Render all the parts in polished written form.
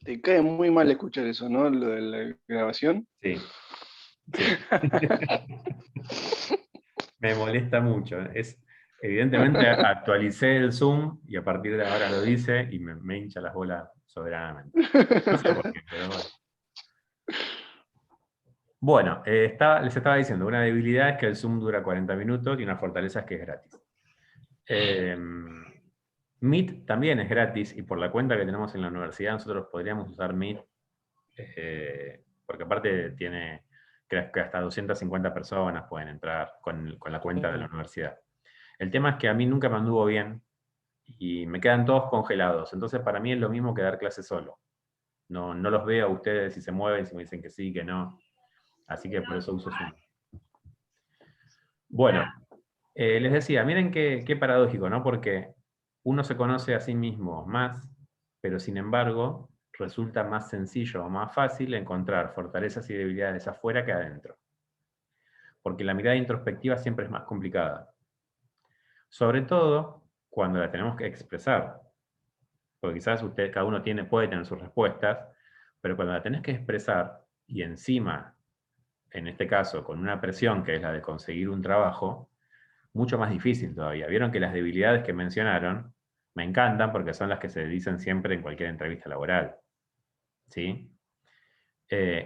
Te cae muy mal escuchar eso, ¿no? Lo de la grabación. Sí, sí. Me molesta mucho. Evidentemente actualicé el Zoom y a partir de ahora lo dice y me hincha las bolas soberanamente. No sé por qué, pero bueno. Bueno, les estaba diciendo, una debilidad es que el Zoom dura 40 minutos y una fortaleza es que es gratis. Meet también es gratis y por la cuenta que tenemos en la universidad nosotros podríamos usar Meet, porque aparte tiene, creo que hasta 250 personas pueden entrar con la cuenta de la universidad. El tema es que a mí nunca me anduvo bien y me quedan todos congelados, entonces para mí es lo mismo que dar clase solo. No, no los veo a ustedes si se mueven, si me dicen que sí, que no. Así que por eso uso Zoom. Bueno, les decía, miren qué paradójico, ¿no? Porque uno se conoce a sí mismo más, pero sin embargo resulta más sencillo o más fácil encontrar fortalezas y debilidades afuera que adentro. Porque la mirada introspectiva siempre es más complicada. Sobre todo cuando la tenemos que expresar. Porque quizás cada uno puede tener sus respuestas, pero cuando la tenés que expresar y encima, en este caso, con una presión que es la de conseguir un trabajo, mucho más difícil todavía. Vieron que las debilidades que mencionaron me encantan porque son las que se dicen siempre en cualquier entrevista laboral. ¿Sí?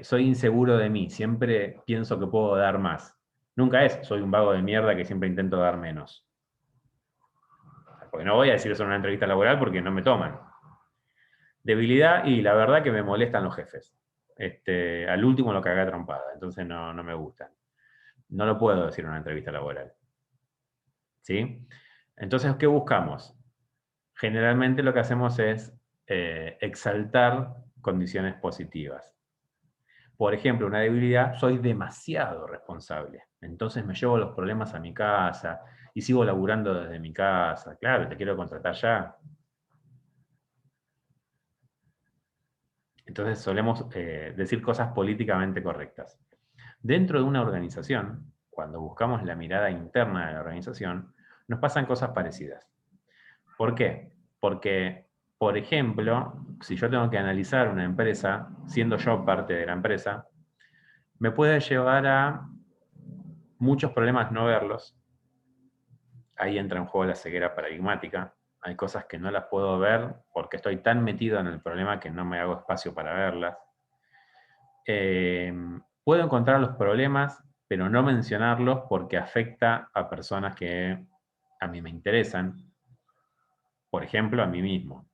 Soy inseguro de mí, siempre pienso que puedo dar más. Nunca es, soy un vago de mierda que siempre intento dar menos. Porque no voy a decir eso en una entrevista laboral porque no me toman. Debilidad y la verdad que me molestan los jefes. Al último lo cagué a trompada, entonces no me gustan. No lo puedo decir en una entrevista laboral. ¿Sí? Entonces, ¿qué buscamos? Generalmente lo que hacemos es exaltar condiciones positivas. Por ejemplo, una debilidad, soy demasiado responsable. Entonces me llevo los problemas a mi casa y sigo laburando desde mi casa. Claro, te quiero contratar ya. Entonces solemos decir cosas políticamente correctas. Dentro de una organización, cuando buscamos la mirada interna de la organización, nos pasan cosas parecidas. ¿Por qué? Porque, por ejemplo, si yo tengo que analizar una empresa, siendo yo parte de la empresa, me puede llevar a muchos problemas no verlos. Ahí entra en juego la ceguera paradigmática. Hay cosas que no las puedo ver porque estoy tan metido en el problema que no me hago espacio para verlas. Puedo encontrar los problemas, pero no mencionarlos porque afecta a personas que a mí me interesan. Por ejemplo, a mí mismo.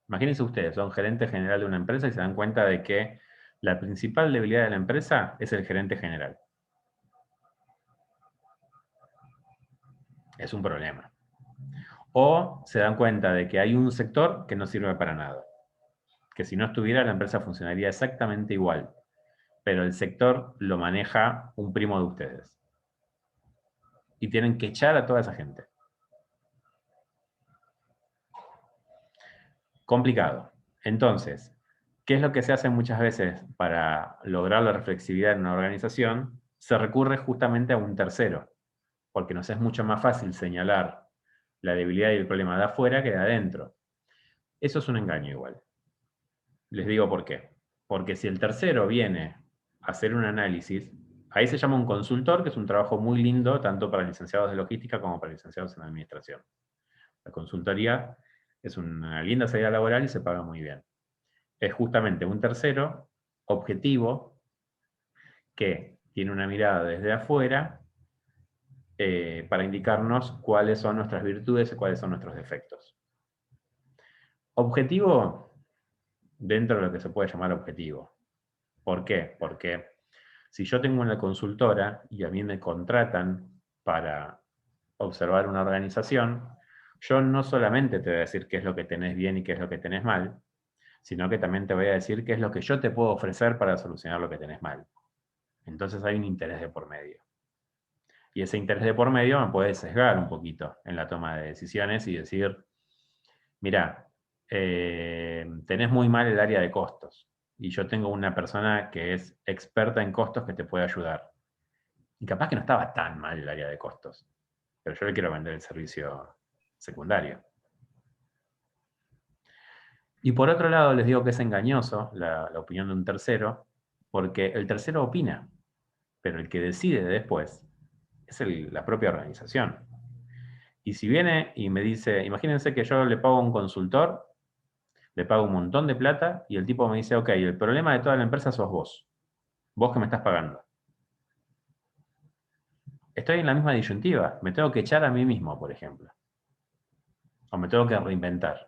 Imagínense ustedes, son gerente general de una empresa y se dan cuenta de que la principal debilidad de la empresa es el gerente general. Es un problema. O se dan cuenta de que hay un sector que no sirve para nada. Que si no estuviera, la empresa funcionaría exactamente igual. Pero el sector lo maneja un primo de ustedes. Y tienen que echar a toda esa gente. Complicado. Entonces, ¿qué es lo que se hace muchas veces para lograr la reflexividad en una organización? Se recurre justamente a un tercero, porque nos es mucho más fácil señalar la debilidad y el problema de afuera que de adentro. Eso es un engaño igual. Les digo por qué. Porque si el tercero viene a hacer un análisis, ahí se llama un consultor, que es un trabajo muy lindo, tanto para licenciados de logística como para licenciados en administración. La consultoría es una linda salida laboral y se paga muy bien. Es justamente un tercero objetivo que tiene una mirada desde afuera para indicarnos cuáles son nuestras virtudes y cuáles son nuestros defectos. Objetivo dentro de lo que se puede llamar objetivo. ¿Por qué? Porque si yo tengo una consultora y a mí me contratan para observar una organización, yo no solamente te voy a decir qué es lo que tenés bien y qué es lo que tenés mal, sino que también te voy a decir qué es lo que yo te puedo ofrecer para solucionar lo que tenés mal. Entonces hay un interés de por medio. Y ese interés de por medio me puede sesgar un poquito en la toma de decisiones y decir, mira, tenés muy mal el área de costos y yo tengo una persona que es experta en costos que te puede ayudar. Y capaz que no estaba tan mal el área de costos, pero yo le quiero vender el servicio secundario. Y por otro lado, les digo que es engañoso la opinión de un tercero, porque el tercero opina, pero el que decide después es la propia organización. Y si viene y me dice, imagínense que yo le pago a un consultor, le pago un montón de plata, y el tipo me dice, ok, el problema de toda la empresa sos vos que me estás pagando. Estoy en la misma disyuntiva, me tengo que echar a mí mismo, por ejemplo, o me tengo que reinventar.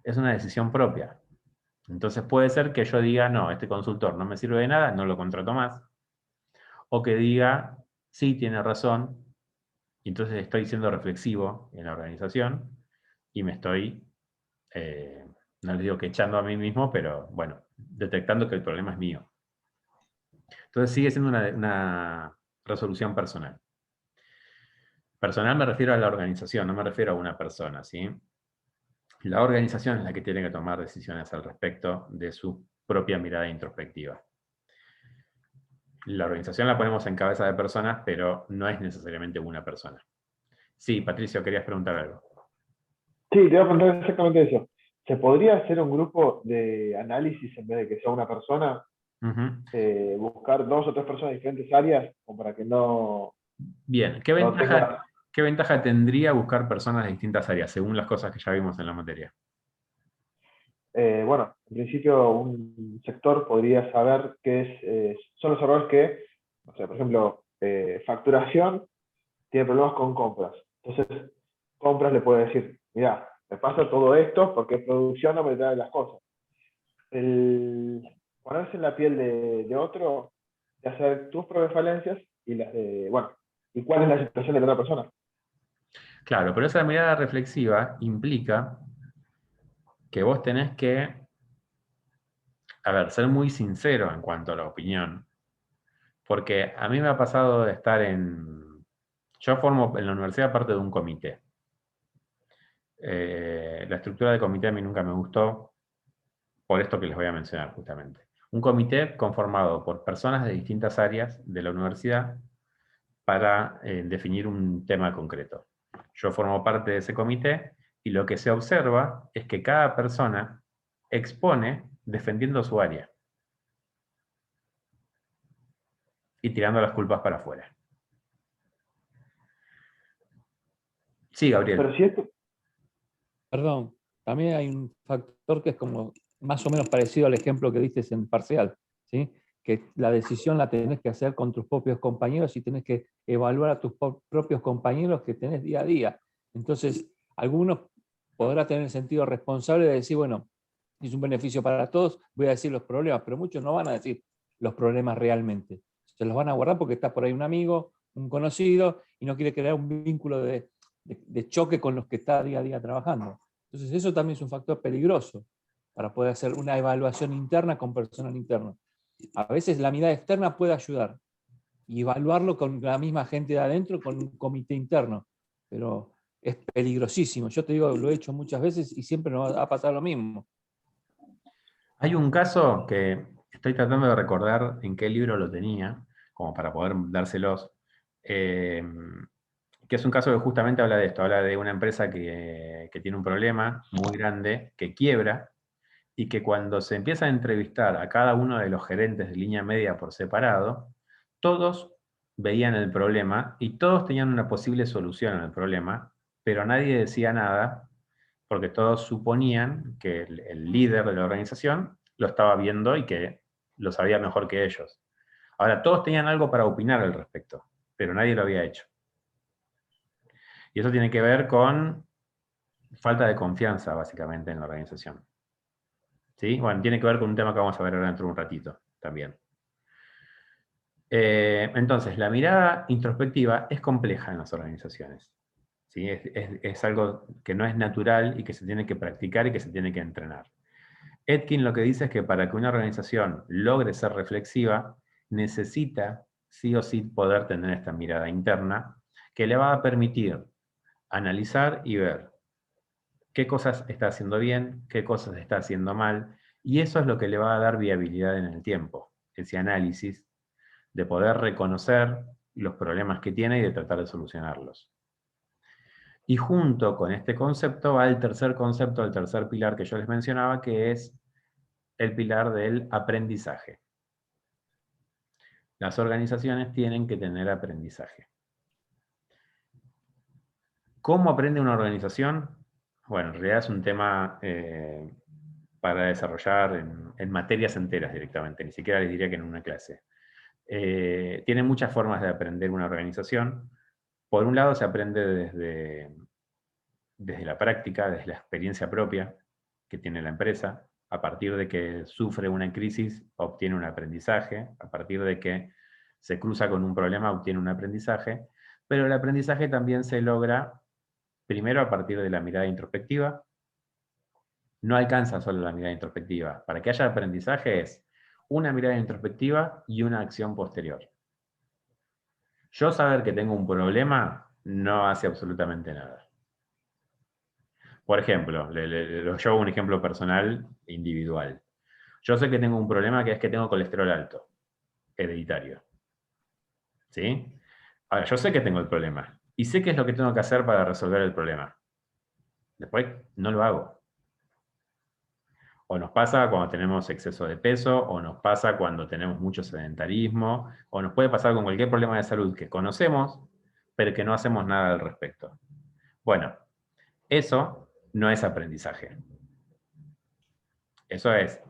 Es una decisión propia. Entonces puede ser que yo diga, no, este consultor no me sirve de nada, no lo contrato más, o que diga, sí, tiene razón, y entonces estoy siendo reflexivo en la organización y me estoy, no les digo que echando a mí mismo, pero bueno, detectando que el problema es mío. Entonces sigue siendo una resolución personal. Personal me refiero a la organización, no me refiero a una persona, ¿sí? La organización es la que tiene que tomar decisiones al respecto de su propia mirada introspectiva. La organización la ponemos en cabeza de personas, pero no es necesariamente una persona. Sí, Patricio, querías preguntar algo. Sí, te voy a preguntar exactamente eso. ¿Se podría hacer un grupo de análisis en vez de que sea una persona? Ujú. Buscar dos o tres personas de diferentes áreas, como para que Bien, no tenga. ¿qué ventaja tendría buscar personas de distintas áreas, según las cosas que ya vimos en la materia? Bueno, en principio un sector podría saber son los errores que, o sea, por ejemplo, facturación tiene problemas con compras. Entonces, compras le puede decir, mira, me pasa todo esto porque producción no me trae las cosas. El ponerse en la piel de otro, de hacer tus propias falencias y las de, bueno, y cuál es la situación de la otra persona. Claro, pero esa mirada reflexiva implica que vos tenés que, a ver, ser muy sincero en cuanto a la opinión. Porque a mí me ha pasado de estar yo formo en la universidad parte de un comité. La estructura de comité a mí nunca me gustó, por esto que les voy a mencionar justamente. Un comité conformado por personas de distintas áreas de la universidad para definir un tema concreto. Yo formo parte de ese comité y lo que se observa es que cada persona expone defendiendo su área y tirando las culpas para afuera. Sí, Gabriel. Pero si esto, Perdón, también hay un factor que es como más o menos parecido al ejemplo que diste en parcial, ¿sí? Que la decisión la tenés que hacer con tus propios compañeros y tenés que evaluar a tus propios compañeros que tenés día a día. Entonces, algunos podrán tener el sentido responsable de decir, bueno, es un beneficio para todos, voy a decir los problemas, pero muchos no van a decir los problemas realmente. Se los van a guardar porque está por ahí un amigo, un conocido, y no quiere crear un vínculo de choque con los que está día a día trabajando. Entonces eso también es un factor peligroso para poder hacer una evaluación interna con personal interno. A veces la mirada externa puede ayudar y evaluarlo con la misma gente de adentro, con un comité interno, pero es peligrosísimo. Yo te digo, lo he hecho muchas veces y siempre nos va a pasar lo mismo. Hay un caso que estoy tratando de recordar en qué libro lo tenía, como para poder dárselos, que es un caso que justamente habla de esto, habla de una empresa que tiene un problema muy grande, que quiebra, y que cuando se empieza a entrevistar a cada uno de los gerentes de línea media por separado, todos veían el problema y todos tenían una posible solución al problema, pero nadie decía nada porque todos suponían que el líder de la organización lo estaba viendo y que lo sabía mejor que ellos. Ahora, todos tenían algo para opinar al respecto, pero nadie lo había hecho. Y eso tiene que ver con falta de confianza, básicamente, en la organización. ¿Sí? Bueno, tiene que ver con un tema que vamos a ver ahora dentro de un ratito también. Entonces, la mirada introspectiva es compleja en las organizaciones. ¿Sí? Es algo que no es natural y que se tiene que practicar y que se tiene que entrenar. Etkin lo que dice es que para que una organización logre ser reflexiva, necesita sí o sí poder tener esta mirada interna que le va a permitir analizar y ver qué cosas está haciendo bien, qué cosas está haciendo mal, y eso es lo que le va a dar viabilidad en el tiempo, ese análisis de poder reconocer los problemas que tiene y de tratar de solucionarlos. Y junto con este concepto va el tercer concepto, el tercer pilar que yo les mencionaba, que es el pilar del aprendizaje. Las organizaciones tienen que tener aprendizaje. ¿Cómo aprende una organización? Bueno, en realidad es un tema para desarrollar en materias enteras directamente, ni siquiera les diría que en una clase. Tiene muchas formas de aprender una organización. Por un lado se aprende desde la práctica, desde la experiencia propia que tiene la empresa. A partir de que sufre una crisis, obtiene un aprendizaje. A partir de que se cruza con un problema, obtiene un aprendizaje. Pero el aprendizaje también se logra primero a partir de la mirada introspectiva. No alcanza solo la mirada introspectiva. Para que haya aprendizaje es una mirada introspectiva y una acción posterior. Yo saber que tengo un problema no hace absolutamente nada. Por ejemplo, yo hago un ejemplo personal, individual. Yo sé que tengo un problema que es que tengo colesterol alto, hereditario. ¿Sí? Ahora, yo sé que tengo el problema y sé qué es lo que tengo que hacer para resolver el problema. Después no lo hago. O nos pasa cuando tenemos exceso de peso, o nos pasa cuando tenemos mucho sedentarismo, o nos puede pasar con cualquier problema de salud que conocemos, pero que no hacemos nada al respecto. Bueno, eso no es aprendizaje. Eso es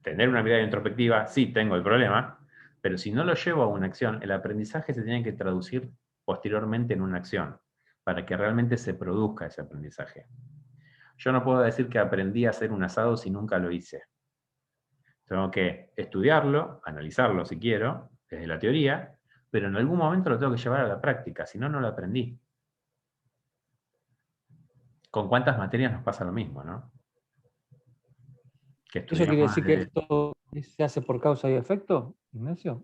tener una mirada introspectiva, sí, tengo el problema, pero si no lo llevo a una acción, el aprendizaje se tiene que traducir posteriormente en una acción, para que realmente se produzca ese aprendizaje. Yo no puedo decir que aprendí a hacer un asado si nunca lo hice. Tengo que estudiarlo, analizarlo si quiero, desde la teoría, pero en algún momento lo tengo que llevar a la práctica, si no, no lo aprendí. ¿Con cuántas materias nos pasa lo mismo, no? Que ¿Eso quiere decir que desde- esto se hace por causa y efecto, Ignacio?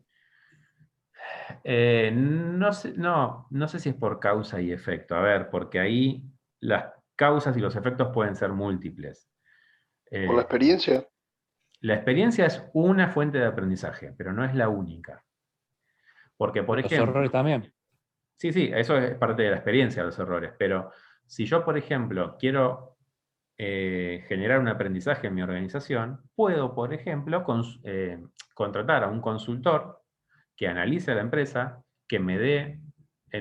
no sé si es por causa y efecto. A ver, porque ahí las causas y los efectos pueden ser múltiples. Por la experiencia. La experiencia es una fuente de aprendizaje, pero no es la única. Porque, por Los ejemplo, errores también. sí, eso es parte de la experiencia, los errores, pero si yo, por ejemplo, quiero generar un aprendizaje en mi organización, puedo, por ejemplo, contratar a un consultor que analice a la empresa, que me dé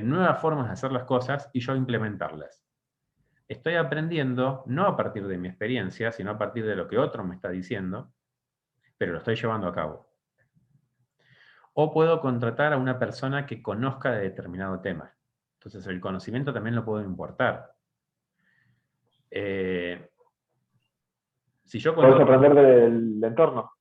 nuevas formas de hacer las cosas y yo implementarlas. Estoy aprendiendo no a partir de mi experiencia, sino a partir de lo que otro me está diciendo, pero lo estoy llevando a cabo. O puedo contratar a una persona que conozca de determinado tema. Entonces el conocimiento también lo puedo importar. Si yo Puedes contrato, aprender del entorno.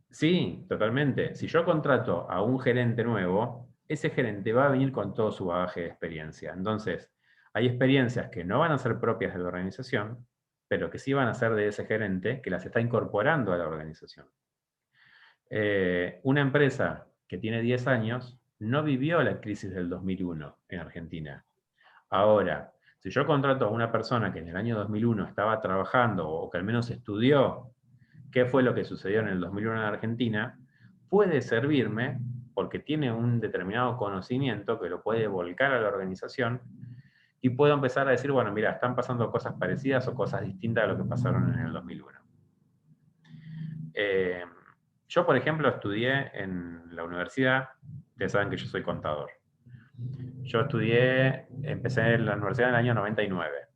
sí, totalmente. Si yo contrato a un gerente nuevo, ese gerente va a venir con todo su bagaje de experiencia. Entonces, hay experiencias que no van a ser propias de la organización, pero que sí van a ser de ese gerente que las está incorporando a la organización. Una empresa que tiene 10 años no vivió la crisis del 2001 en Argentina. Ahora, si yo contrato a una persona que en el año 2001 estaba trabajando o que al menos estudió qué fue lo que sucedió en el 2001 en Argentina, puede servirme porque tiene un determinado conocimiento que lo puede volcar a la organización y puedo empezar a decir, bueno, mira, están pasando cosas parecidas o cosas distintas a lo que pasaron en el 2001. Yo, por ejemplo, estudié en la universidad, ustedes saben que yo soy contador. Yo empecé en la universidad en el año 99.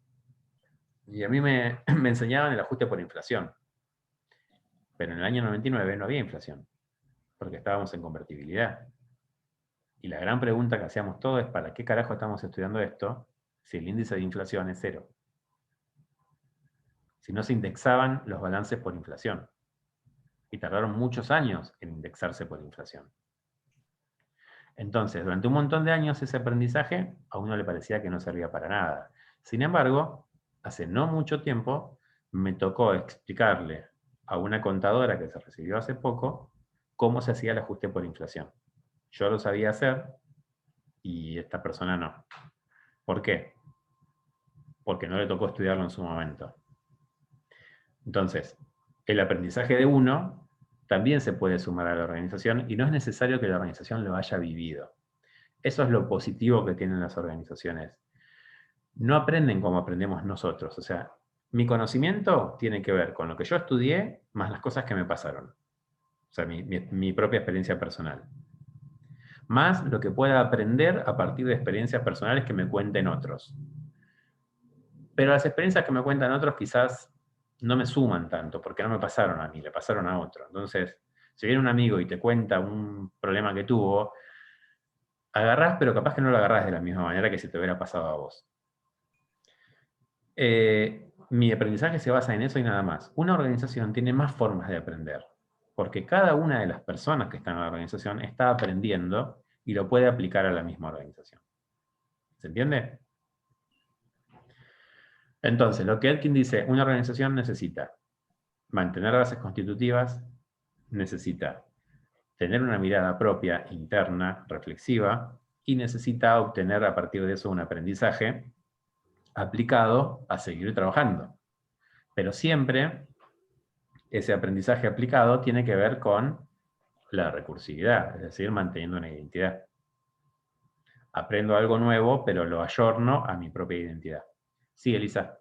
Y a mí me enseñaban el ajuste por inflación. Pero en el año 99 no había inflación, porque estábamos en convertibilidad. Y la gran pregunta que hacíamos todos es, ¿para qué carajo estamos estudiando esto si el índice de inflación es 0? Si no se indexaban los balances por inflación. Y tardaron muchos años en indexarse por inflación. Entonces, durante un montón de años ese aprendizaje a uno le parecía que no servía para nada. Sin embargo, hace no mucho tiempo me tocó explicarle a una contadora que se recibió hace poco cómo se hacía el ajuste por inflación. Yo lo sabía hacer y esta persona no. ¿Por qué? Porque no le tocó estudiarlo en su momento. Entonces, el aprendizaje de uno también se puede sumar a la organización y no es necesario que la organización lo haya vivido. Eso es lo positivo que tienen las organizaciones no aprenden como aprendemos nosotros. O sea, mi conocimiento tiene que ver con lo que yo estudié más las cosas que me pasaron. O sea, mi propia experiencia personal. Más lo que pueda aprender a partir de experiencias personales que me cuenten otros. Pero las experiencias que me cuentan otros quizás no me suman tanto, porque no me pasaron a mí, le pasaron a otro. Entonces, si viene un amigo y te cuenta un problema que tuvo, agarrás, pero capaz que no lo agarrás de la misma manera que si te hubiera pasado a vos. Mi aprendizaje se basa en eso y nada más. Una organización tiene más formas de aprender, porque cada una de las personas que están en la organización está aprendiendo y lo puede aplicar a la misma organización. ¿Se entiende? Entonces, lo que Etkin dice, una organización necesita mantener bases constitutivas, necesita tener una mirada propia, interna, reflexiva, y necesita obtener a partir de eso un aprendizaje aplicado a seguir trabajando. Pero siempre ese aprendizaje aplicado tiene que ver con la recursividad, es decir, manteniendo una identidad. Aprendo algo nuevo, pero lo ayorno a mi propia identidad. Sí, Elisa.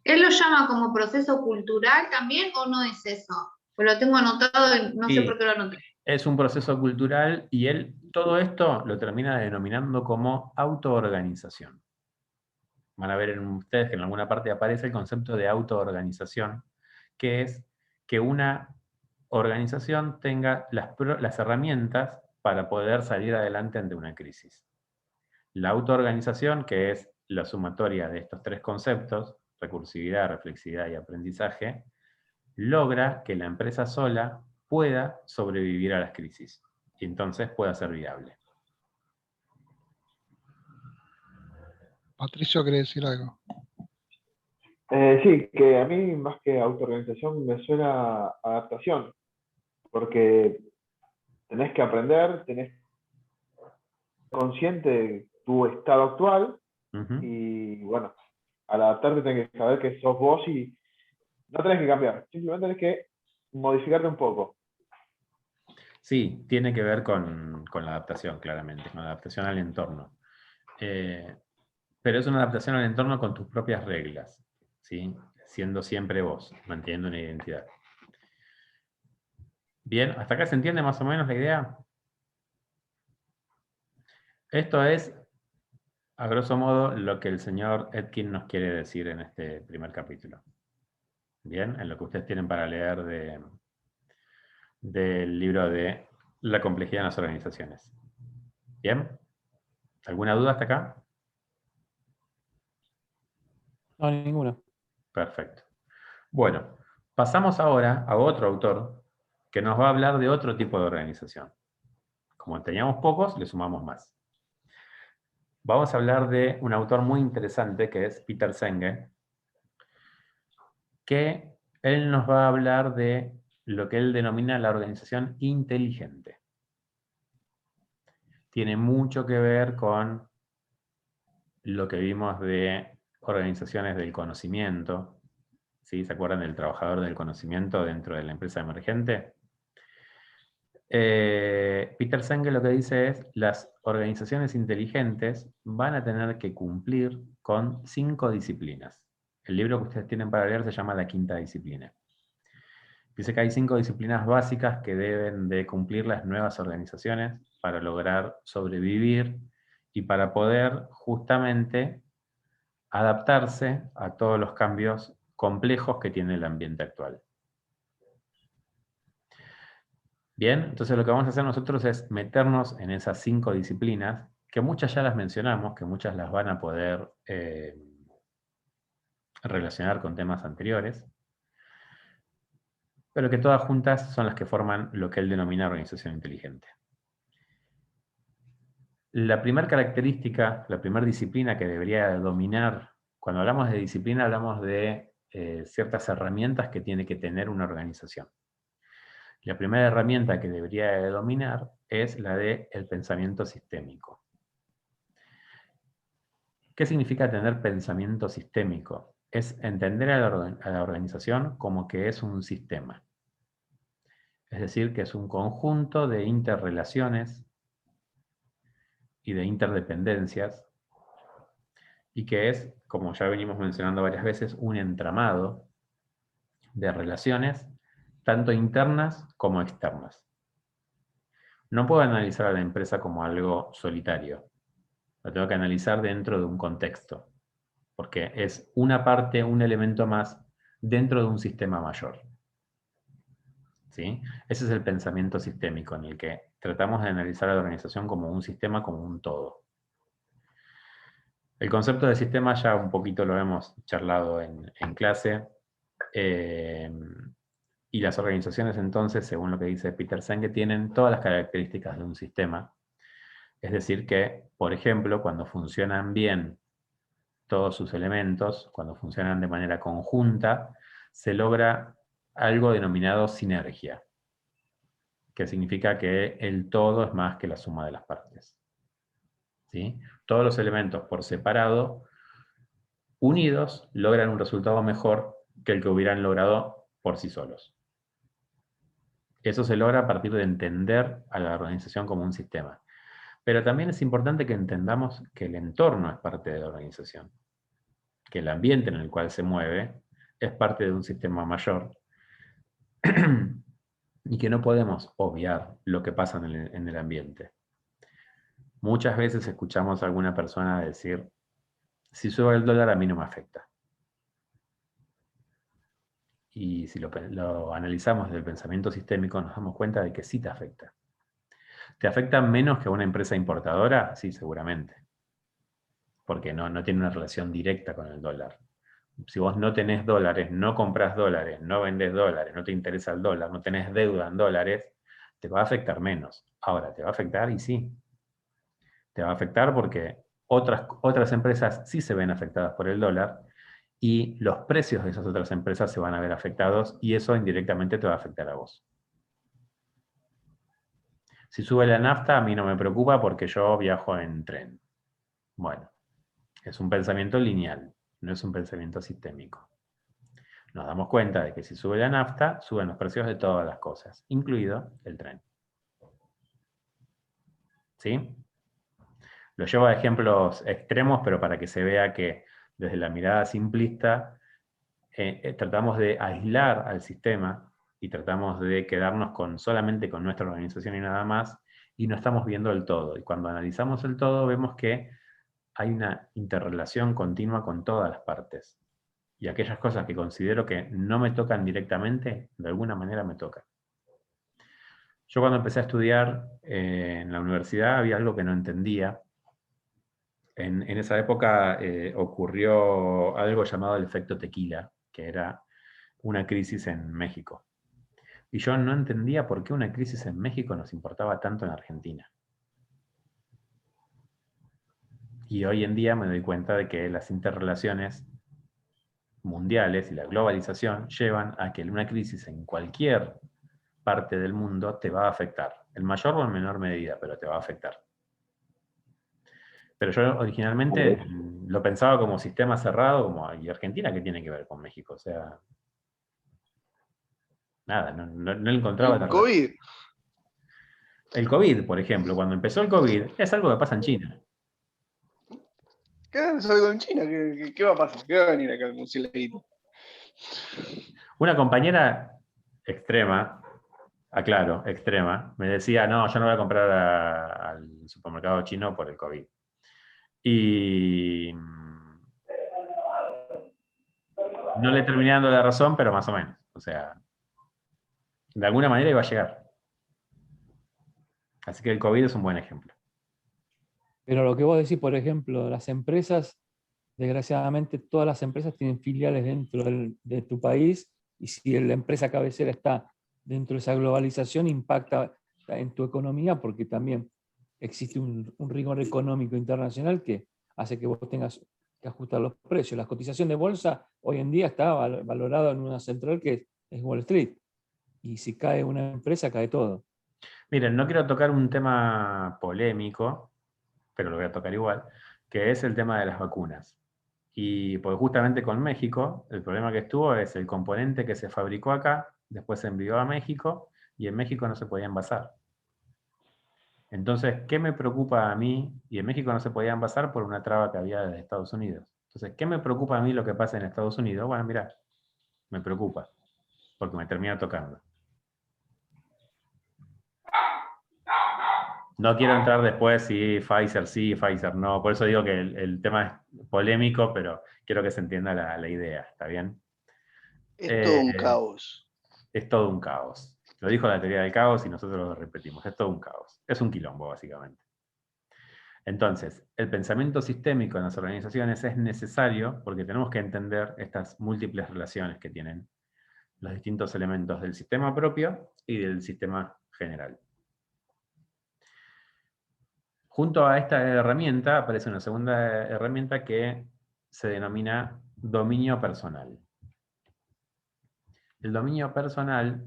¿Él lo llama como proceso cultural también o no es eso? Pues lo tengo anotado y no sé por qué lo anoté. Es un proceso cultural y él todo esto lo termina denominando como autoorganización. Van a ver en ustedes que en alguna parte aparece el concepto de autoorganización, que es que una organización tenga las herramientas para poder salir adelante ante una crisis. La autoorganización, que es la sumatoria de estos tres conceptos, recursividad, reflexividad y aprendizaje, logra que la empresa sola pueda sobrevivir a las crisis y entonces pueda ser viable. Patricio quiere decir algo. Sí, que a mí más que autoorganización me suena a adaptación, porque tenés que aprender, tenés que ser consciente de tu estado actual y bueno, al adaptarte tenés que saber que sos vos y no tenés que cambiar, simplemente tenés que modificarte un poco. Sí, tiene que ver con la adaptación, claramente, con la adaptación al entorno. Pero es una adaptación al entorno con tus propias reglas, ¿sí? Siendo siempre vos, manteniendo una identidad. Bien, ¿hasta acá se entiende más o menos la idea? Esto es, a grosso modo, lo que el señor Etkin nos quiere decir en este primer capítulo. Bien, en lo que ustedes tienen para leer del libro de La complejidad en las organizaciones. Bien, ¿alguna duda hasta acá? No, ninguna. Perfecto. Bueno, pasamos ahora a otro autor que nos va a hablar de otro tipo de organización. Como teníamos pocos, le sumamos más. Vamos a hablar de un autor muy interesante que es Peter Senge, que él nos va a hablar de lo que él denomina la organización inteligente. Tiene mucho que ver con lo que vimos de organizaciones del conocimiento. ¿Sí? ¿Se acuerdan del trabajador del conocimiento dentro de la empresa emergente? Peter Senge lo que dice es, las organizaciones inteligentes van a tener que cumplir con 5 disciplinas. El libro que ustedes tienen para leer se llama La Quinta Disciplina. Dice que hay 5 disciplinas básicas que deben de cumplir las nuevas organizaciones para lograr sobrevivir y para poder justamente adaptarse a todos los cambios complejos que tiene el ambiente actual. Bien, entonces lo que vamos a hacer nosotros es meternos en esas 5 disciplinas, que muchas ya las mencionamos, que muchas las van a poder relacionar con temas anteriores, pero que todas juntas son las que forman lo que él denomina organización inteligente. La primera característica, la primera disciplina que debería dominar, cuando hablamos de disciplina hablamos de ciertas herramientas que tiene que tener una organización. La primera herramienta que debería de dominar es la del pensamiento sistémico. ¿Qué significa tener pensamiento sistémico? Es entender a la organización como que es un sistema. Es decir, que es un conjunto de interrelaciones y de interdependencias y que es, como ya venimos mencionando varias veces, un entramado de relaciones, tanto internas como externas. No puedo analizar a la empresa como algo solitario. Lo tengo que analizar dentro de un contexto, porque es una parte, un elemento más dentro de un sistema mayor. ¿Sí? Ese es el pensamiento sistémico, en el que tratamos de analizar a la organización como un sistema, como un todo. El concepto de sistema ya un poquito lo hemos charlado en clase. Y las organizaciones entonces, según lo que dice Peter Senge, tienen todas las características de un sistema. Es decir que, por ejemplo, cuando funcionan bien todos sus elementos, cuando funcionan de manera conjunta, se logra algo denominado sinergia, que significa que el todo es más que la suma de las partes. ¿Sí? Todos los elementos por separado, unidos, logran un resultado mejor que el que hubieran logrado por sí solos. Eso se logra a partir de entender a la organización como un sistema. Pero también es importante que entendamos que el entorno es parte de la organización, que el ambiente en el cual se mueve es parte de un sistema mayor y que no podemos obviar lo que pasa en el ambiente. Muchas veces escuchamos a alguna persona decir, si sube el dólar a mí no me afecta. Y si lo analizamos desde el pensamiento sistémico, nos damos cuenta de que sí te afecta. ¿Te afecta menos que a una empresa importadora? Sí, seguramente. Porque no tiene una relación directa con el dólar. Si vos no tenés dólares, no compras dólares, no vendés dólares, no te interesa el dólar, no tenés deuda en dólares, te va a afectar menos. Ahora, ¿te va a afectar? Y sí. Te va a afectar porque otras empresas sí se ven afectadas por el dólar, y los precios de esas otras empresas se van a ver afectados, y eso indirectamente te va a afectar a vos. Si sube la nafta, a mí no me preocupa porque yo viajo en tren. Bueno, es un pensamiento lineal, no es un pensamiento sistémico. Nos damos cuenta de que si sube la nafta, suben los precios de todas las cosas, incluido el tren. ¿Sí? Lo llevo a ejemplos extremos, pero para que se vea que desde la mirada simplista tratamos de aislar al sistema y tratamos de quedarnos solamente con nuestra organización y nada más, y no estamos viendo el todo. Y cuando analizamos el todo, vemos que hay una interrelación continua con todas las partes. Y aquellas cosas que considero que no me tocan directamente, de alguna manera me tocan. Yo cuando empecé a estudiar en la universidad había algo que no entendía. En esa época ocurrió algo llamado el efecto tequila, que era una crisis en México. Y yo no entendía por qué una crisis en México nos importaba tanto en Argentina. Y hoy en día me doy cuenta de que las interrelaciones mundiales y la globalización llevan a que una crisis en cualquier parte del mundo te va a afectar, en mayor o en menor medida, pero te va a afectar. Pero yo originalmente lo pensaba como sistema cerrado, ¿y Argentina qué tiene que ver con México? O sea, nada, no encontraba la relación. COVID. El COVID, por ejemplo, cuando empezó el COVID, es algo que pasa en China. ¿Qué algo en China? ¿Qué va a pasar? ¿Qué va a venir acá con un cielito? Una compañera extrema, aclaro, extrema, me decía, no, yo no voy a comprar al supermercado chino por el COVID. Y no le terminé dando la razón, pero más o menos. O sea, de alguna manera iba a llegar. Así que el COVID es un buen ejemplo. Pero lo que vos decís, por ejemplo, las empresas, desgraciadamente todas las empresas tienen filiales dentro de tu país, y si la empresa cabecera está dentro de esa globalización, impacta en tu economía, porque también existe un rigor económico internacional que hace que vos tengas que ajustar los precios. La cotización de bolsa hoy en día está valorada en una central que es Wall Street, y si cae una empresa, cae todo. Miren, no quiero tocar un tema polémico, pero lo voy a tocar igual, que es el tema de las vacunas. Y pues justamente con México, el problema que estuvo es el componente que se fabricó acá, después se envió a México, y en México no se podía envasar. Entonces, ¿qué me preocupa a mí? Y en México no se podían basar por una traba que había desde Estados Unidos. Entonces, ¿qué me preocupa a mí lo que pasa en Estados Unidos? Bueno, mira, me preocupa, porque me termina tocando. No quiero entrar después si Pfizer sí, Pfizer no. Por eso digo que el tema es polémico, pero quiero que se entienda la idea, ¿está bien? Es todo un Eh, caos. Es todo un caos. Lo dijo la teoría del caos y nosotros lo repetimos. Es todo un caos. Es un quilombo, básicamente. Entonces, el pensamiento sistémico en las organizaciones es necesario porque tenemos que entender estas múltiples relaciones que tienen los distintos elementos del sistema propio y del sistema general. Junto a esta herramienta aparece una segunda herramienta que se denomina dominio personal. El dominio personal,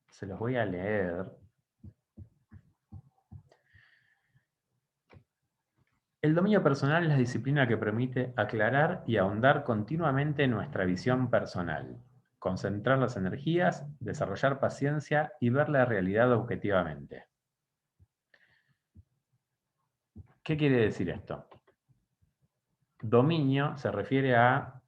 se los voy a leer. El dominio personal es la disciplina que permite aclarar y ahondar continuamente nuestra visión personal, concentrar las energías, desarrollar paciencia y ver la realidad objetivamente. ¿Qué quiere decir esto? Dominio se refiere a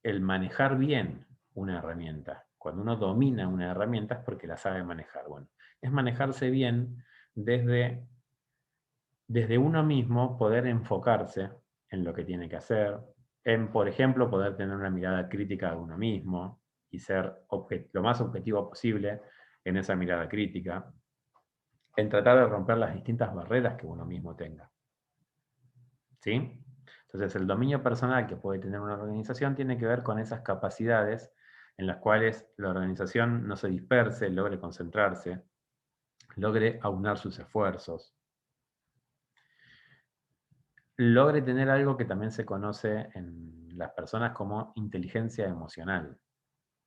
el manejar bien una herramienta. Cuando uno domina una herramienta es porque la sabe manejar. Bueno, es manejarse bien desde uno mismo, poder enfocarse en lo que tiene que hacer, en, por ejemplo, poder tener una mirada crítica de uno mismo y ser lo más objetivo posible en esa mirada crítica, en tratar de romper las distintas barreras que uno mismo tenga. ¿Sí? Entonces, el dominio personal que puede tener una organización tiene que ver con esas capacidades en las cuales la organización no se disperse, logre concentrarse, logre aunar sus esfuerzos, logre tener algo que también se conoce en las personas como inteligencia emocional.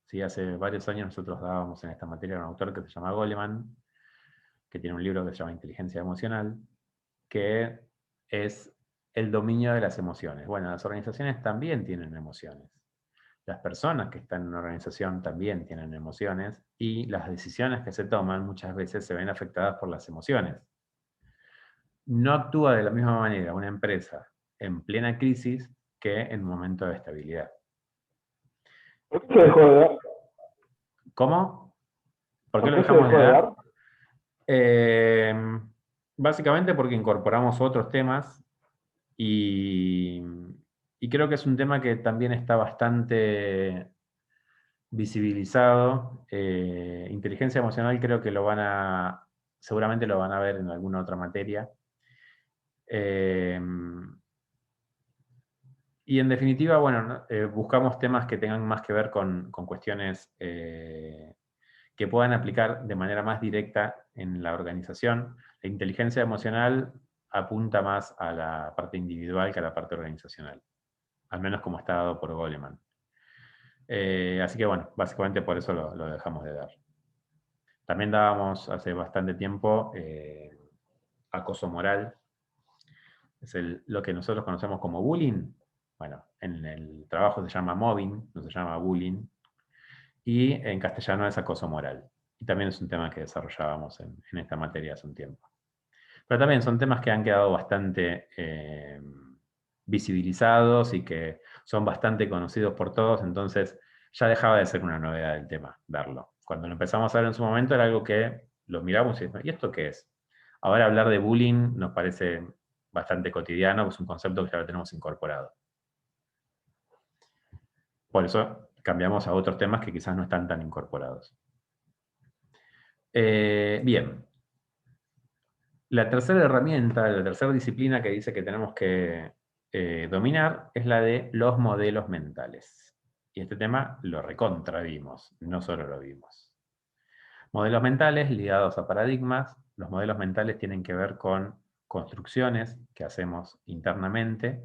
¿Sí? Hace varios años nosotros dábamos en esta materia a un autor que se llama Goleman, que tiene un libro que se llama Inteligencia Emocional, que es el dominio de las emociones. Bueno, las organizaciones también tienen emociones. Las personas que están en una organización también tienen emociones y las decisiones que se toman muchas veces se ven afectadas por las emociones. No actúa de la misma manera una empresa en plena crisis que en un momento de estabilidad. ¿Por qué se dejó de dar? ¿Cómo? ¿Por qué ¿Por lo qué se dejamos de dejó de dar? dar? Básicamente porque incorporamos otros temas y creo que es un tema que también está bastante visibilizado. Inteligencia emocional creo que seguramente lo van a ver en alguna otra materia. Y en definitiva, bueno, ¿no? Buscamos temas que tengan más que ver con cuestiones que puedan aplicar de manera más directa en la organización. La inteligencia emocional apunta más a la parte individual que a la parte organizacional, al menos como está dado por Goleman. Así que bueno, básicamente por eso lo dejamos de dar. También dábamos hace bastante tiempo acoso moral, es lo que nosotros conocemos como bullying. Bueno, en el trabajo se llama mobbing, no se llama bullying, y en castellano es acoso moral. Y también es un tema que desarrollábamos en esta materia hace un tiempo. Pero también son temas que han quedado bastante visibilizados y que son bastante conocidos por todos, entonces ya dejaba de ser una novedad del tema, verlo. Cuando lo empezamos a ver en su momento era algo que lo miramos y decíamos, ¿y esto qué es? Ahora hablar de bullying nos parece bastante cotidiano, es un concepto que ya lo tenemos incorporado. Por eso cambiamos a otros temas que quizás no están tan incorporados. Bien. La tercera herramienta, la tercera disciplina que dice que tenemos que dominar es la de los modelos mentales. Y este tema lo recontravimos, no solo lo vimos. Modelos mentales ligados a paradigmas. Los modelos mentales tienen que ver con construcciones que hacemos internamente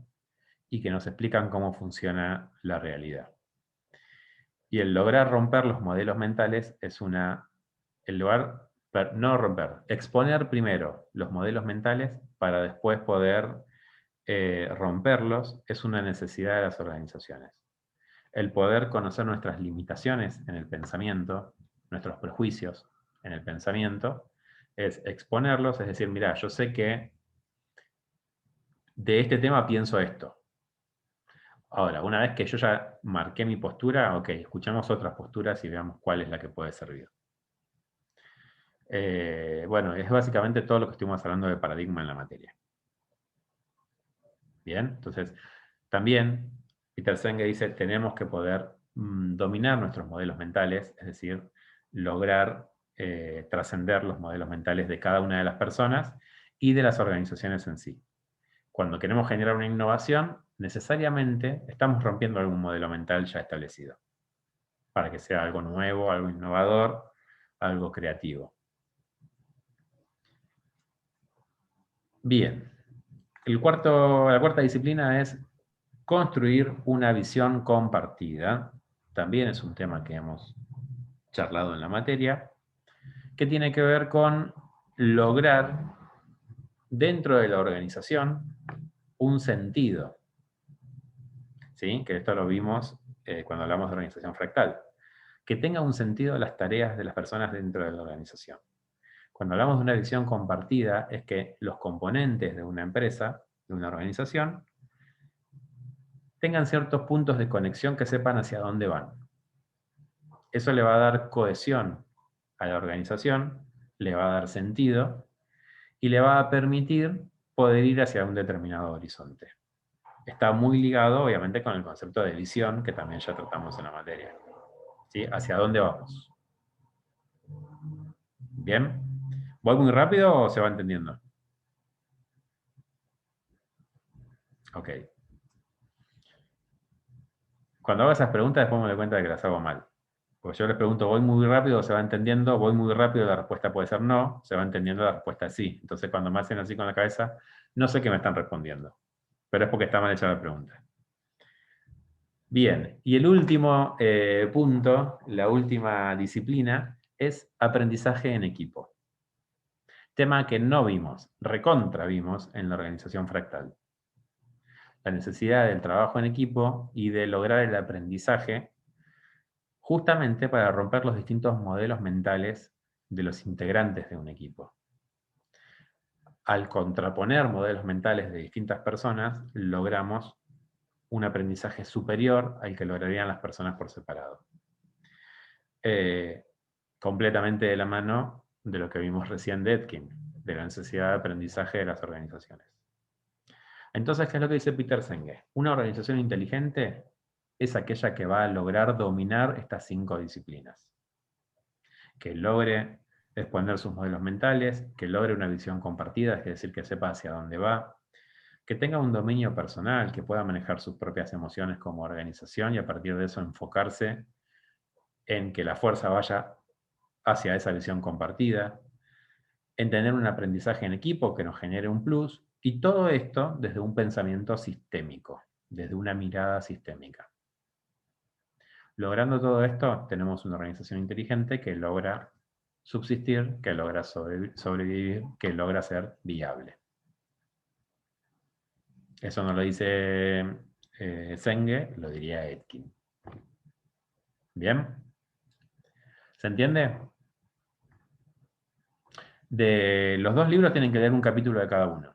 y que nos explican cómo funciona la realidad. Y el lograr romper los modelos mentales es no romper, exponer primero los modelos mentales para después poder romperlos es una necesidad de las organizaciones. El poder conocer nuestras limitaciones en el pensamiento, nuestros prejuicios en el pensamiento, es exponerlos, es decir, mira, yo sé que de este tema pienso esto. Ahora, una vez que yo ya marqué mi postura, ok, escuchamos otras posturas y veamos cuál es la que puede servir. Bueno, es básicamente todo lo que estuvimos hablando de paradigma en la materia. Bien, entonces, también Peter Senge dice, tenemos que poder dominar nuestros modelos mentales, es decir, lograr trascender los modelos mentales de cada una de las personas y de las organizaciones en sí. Cuando queremos generar una innovación, necesariamente estamos rompiendo algún modelo mental ya establecido, para que sea algo nuevo, algo innovador, algo creativo. Bien, la cuarta disciplina es construir una visión compartida. También es un tema que hemos charlado en la materia, que tiene que ver con lograr dentro de la organización un sentido. ¿Sí? Que esto lo vimos cuando hablamos de organización fractal. Que tenga un sentido las tareas de las personas dentro de la organización. Cuando hablamos de una visión compartida, es que los componentes de una empresa, de una organización, tengan ciertos puntos de conexión que sepan hacia dónde van. Eso le va a dar cohesión a la organización, le va a dar sentido y le va a permitir poder ir hacia un determinado horizonte. Está muy ligado, obviamente, con el concepto de visión, que también ya tratamos en la materia. ¿Sí? ¿Hacia dónde vamos? ¿Bien? ¿Voy muy rápido o se va entendiendo? Ok. Cuando hago esas preguntas, después me doy cuenta de que las hago mal. Porque yo les pregunto, ¿voy muy rápido o se va entendiendo? Voy muy rápido, la respuesta puede ser no, se va entendiendo, la respuesta es sí. Entonces, cuando me hacen así con la cabeza, no sé qué me están respondiendo. Pero es porque está mal hecha la pregunta. Bien, y el último punto, la última disciplina, es aprendizaje en equipo. Tema que no vimos, recontra vimos en la organización fractal. La necesidad del trabajo en equipo y de lograr el aprendizaje justamente para romper los distintos modelos mentales de los integrantes de un equipo. Al contraponer modelos mentales de distintas personas, logramos un aprendizaje superior al que lograrían las personas por separado. Completamente de la mano de lo que vimos recién de Etkin, de la necesidad de aprendizaje de las organizaciones. Entonces, ¿qué es lo que dice Peter Senge? Una organización inteligente es aquella que va a lograr dominar estas 5 disciplinas. Que logre exponer sus modelos mentales, que logre una visión compartida, es decir, que sepa hacia dónde va, que tenga un dominio personal, que pueda manejar sus propias emociones como organización y a partir de eso enfocarse en que la fuerza vaya hacia esa visión compartida, en tener un aprendizaje en equipo que nos genere un plus, y todo esto desde un pensamiento sistémico, desde una mirada sistémica. Logrando todo esto, tenemos una organización inteligente que logra subsistir, que logra sobrevivir, que logra ser viable. Eso no lo dice Senge, lo diría Etkin. ¿Bien? ¿Se entiende? De los 2 libros tienen que leer un capítulo de cada uno.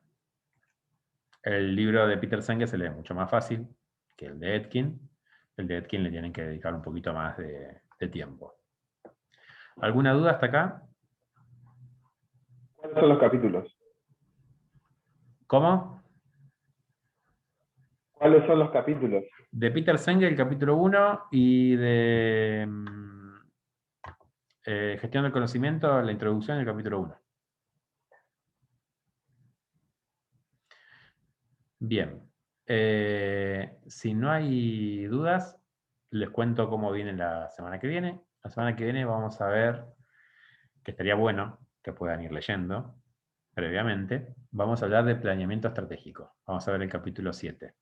El libro de Peter Senge se lee mucho más fácil que el de Etkin. El de Etkin le tienen que dedicar un poquito más de tiempo. ¿Alguna duda hasta acá? ¿Cuáles son los capítulos? ¿Cómo? ¿Cuáles son los capítulos? De Peter Senge el capítulo 1 y de Gestión del Conocimiento, la introducción del capítulo 1. Bien. Si no hay dudas, les cuento cómo viene la semana que viene. La semana que viene vamos a ver, que estaría bueno que puedan ir leyendo previamente, vamos a hablar de planeamiento estratégico. Vamos a ver el capítulo 7.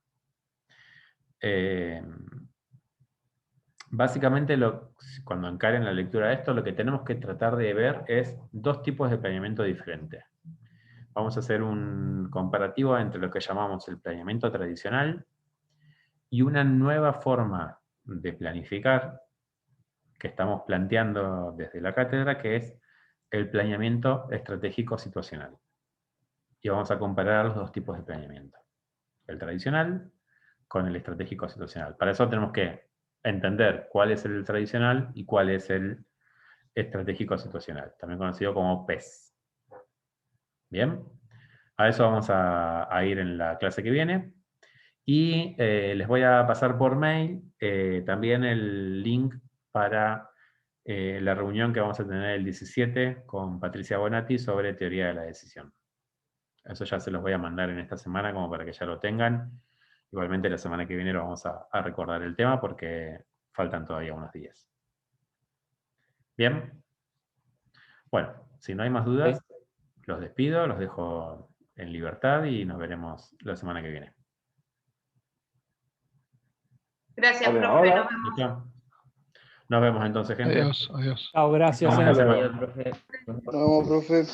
Básicamente, cuando encaren la lectura de esto, lo que tenemos que tratar de ver es 2 tipos de planeamiento diferentes. Vamos a hacer un comparativo entre lo que llamamos el planeamiento tradicional y una nueva forma de planificar que estamos planteando desde la cátedra, que es el planeamiento estratégico situacional. Y vamos a comparar los dos tipos de planeamiento. El tradicional con el estratégico situacional. Para eso tenemos que entender cuál es el tradicional y cuál es el estratégico situacional, también conocido como PES. Bien, a eso vamos a ir en la clase que viene. Y les voy a pasar por mail también el link para la reunión que vamos a tener el 17 con Patricia Bonatti sobre teoría de la decisión. Eso ya se los voy a mandar en esta semana como para que ya lo tengan. Igualmente la semana que viene lo vamos a recordar el tema porque faltan todavía unos días. ¿Bien? Bueno, si no hay más dudas, los despido, los dejo en libertad y nos veremos la semana que viene. Gracias, Vale, profe. ahora. Nos vemos. ¿Listo? Nos vemos entonces, gente. Adiós, adiós. Chao, gracias. Hasta ¿eh? luego. Adiós, profe. Nos vemos, profe.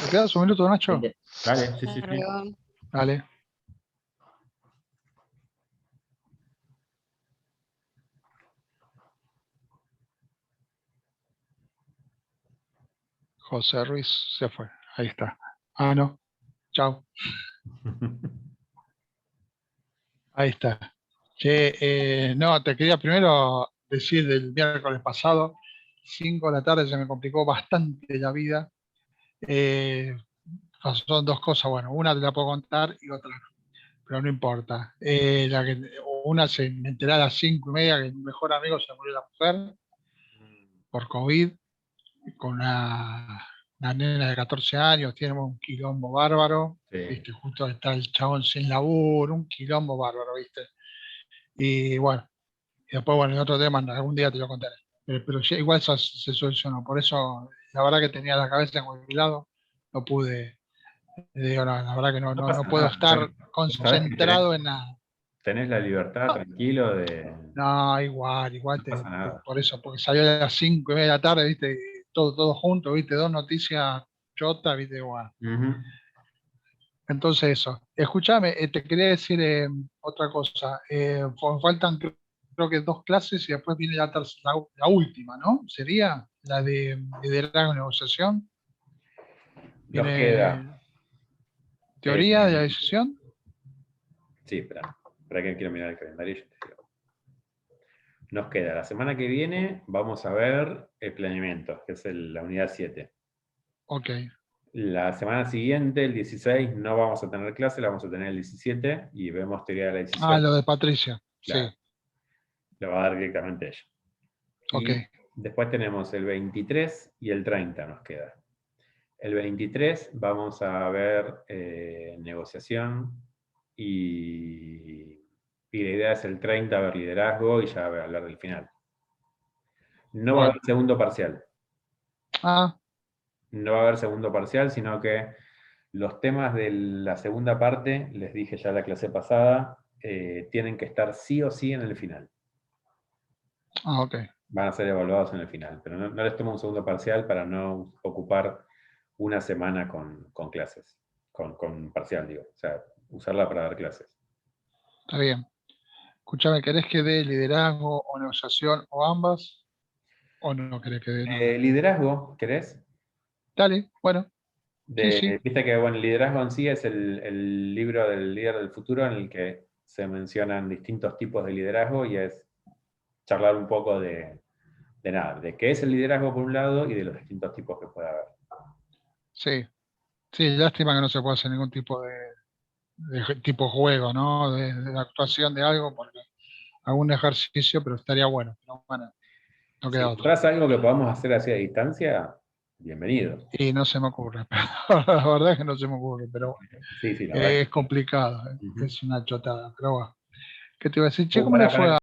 ¿Te quedas un minuto, Nacho? Dale, sí, sí, sí. Dale. José Ruiz se fue. Ahí está. Ah, no. Chao. Ahí está. Che, no, te quería primero decir del miércoles pasado, 5 de la tarde se me complicó bastante la vida. Pasaron dos cosas, bueno, una te la puedo contar y otra no, pero no importa. Una me enteré a las 5:30 que mi mejor amigo se murió la mujer por COVID, con una nena de 14 años, tiene un quilombo bárbaro, Sí. ¿viste? Justo está el chabón sin laburo, un quilombo bárbaro, ¿viste? Y bueno, y después, bueno, en otro tema, algún día te lo contaré. Pero ya igual eso se solucionó, por eso la verdad que tenía la cabeza en cualquier lado, no pude, digo, no, la verdad que No pasa no puedo nada, estar sabés que concentrado en nada. Tenés la libertad, tranquilo, de... No, igual, No pasa nada. por eso, porque salió a las 5:30 de la tarde, ¿viste? Todo junto, ¿viste? Dos noticias chotas, ¿viste? Bueno. Ujú. Entonces eso. Escúchame, te quería decir otra cosa. Faltan creo que 2 clases y después viene la última, ¿no? ¿Sería la de liderazgo y negociación? Nos Viene queda... teoría de la decisión. Sí, espera que quiero mirar el calendario. Yo te digo. Nos queda la semana que viene, vamos a ver el planeamiento, que es la unidad 7. Ok, La semana siguiente, el 16, no vamos a tener clase, la vamos a tener el 17 y vemos teoría de la decisión. ah, lo de Patricia, Claro. sí, Lo va a dar directamente ella. ok. Y después tenemos el 23 y el 30 nos queda. El 23 vamos a ver negociación y la idea es el 30 ver liderazgo y ya hablar del final. No va a haber segundo parcial. Ah, No va a haber segundo parcial, sino que los temas de la segunda parte, les dije ya la clase pasada, tienen que estar sí o sí en el final. ok. Van a ser evaluados en el final, pero no les tomo un segundo parcial para no ocupar una semana con clases, con parcial, digo. O sea, usarla para dar clases. Está bien. Escúchame, ¿querés que dé liderazgo o negociación o ambas? ¿O no querés que dé nada? Liderazgo, ¿querés? Dale, bueno. Sí. Viste que bueno, el liderazgo en sí es el libro del líder del futuro en el que se mencionan distintos tipos de liderazgo y es charlar un poco de qué es el liderazgo por un lado y de los distintos tipos que puede haber. Sí. Sí, lástima que no se puede hacer ningún tipo de tipo juego, ¿no? De actuación de algo, porque algún ejercicio, pero estaría bueno. Pero bueno, no Si queda otra. encontrás algo que podamos hacer así a distancia, bienvenido. Y no se me ocurre, la verdad es que no se me ocurre, pero bueno, Sí, la verdad. es complicado, Ujú. es una chotada, pero bueno. ¿Qué te iba a decir? Che, Oh, ¿cómo le pará, fue a